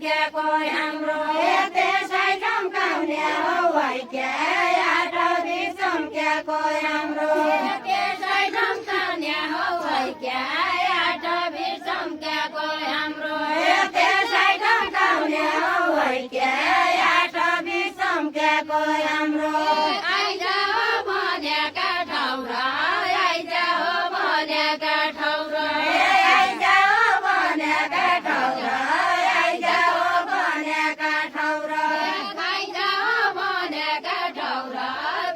सम्क्याको हाम्रो त्यसै सम्काउने हो वैक्या आठबी सम्क्याको हाम्रो त्यसै सम्काउने हो वैक्या आठबी सम्क्याको हाम्रो त्यसै सम्काउने हो वैक्या आठबी सम्क्याको हाम्रो आइजाऊ भनेका ठाउँ र आइजाऊ भनेका ठाउँ र आइजाऊ भनेका ठाउँ र आइजाऊ भनेका ठाउँ र खाइजाऊ भनेका ठाउँ र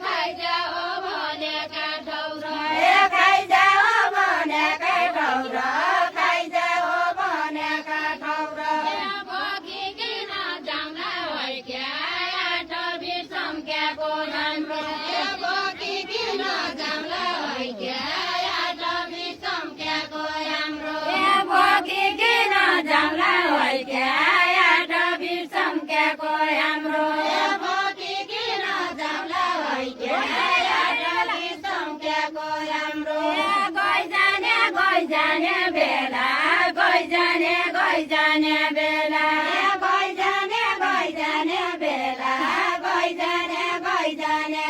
खाइजाऊ भनेका ठाउँ र खाइजाऊ भनेका ठाउँ र खाइजाऊ भनेका ठाउँ र बोकिकन जाउँला वैक्या आठबी सम्क्याको हाम्रो बोकिकन जाउँला वैक्या आठबी सम्क्याको हाम्रो बोकिकन जाउँला वैक्या आठबी सम्क्याको हाम्रो बोकिकन जाउँला वैक्या आठबी सम्क्याको हाम्रो गइजाने बेला गइजाने बेला गइजाने बेला गइजाने बेला गइजाने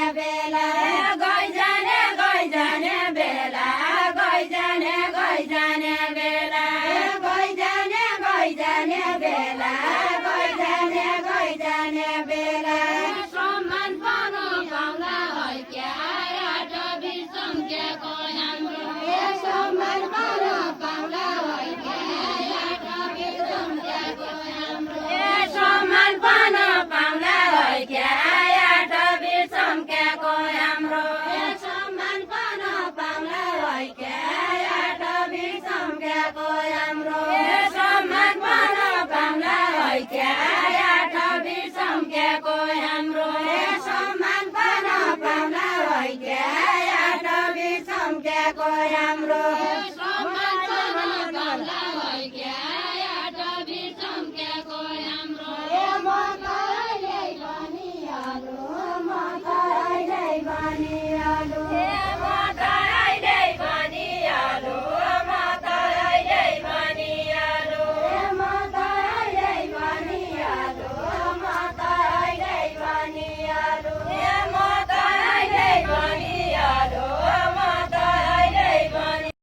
बेला गइजाने बेला गइजाने बेला सम्मान पाउनु पाउला वैक्या आठबी सम्क्याको हाम्रो सम्मान पाउनु पाउला वैक्या आठबी सम्क्याको हाम्रो सम्मान पाउनु पाउला वैक्या आठबी सम्क्याको हाम्रो सम्मान पाउनु पाउला वैक्या आठबी सम्क्याको हाम्रो सम्मान पाउनु पाउला वैक्या आठबी सम्क्याको हाम्रो सम्मान पाउनु पाउला वैक्या आठबी सम्क्याको हाम्रो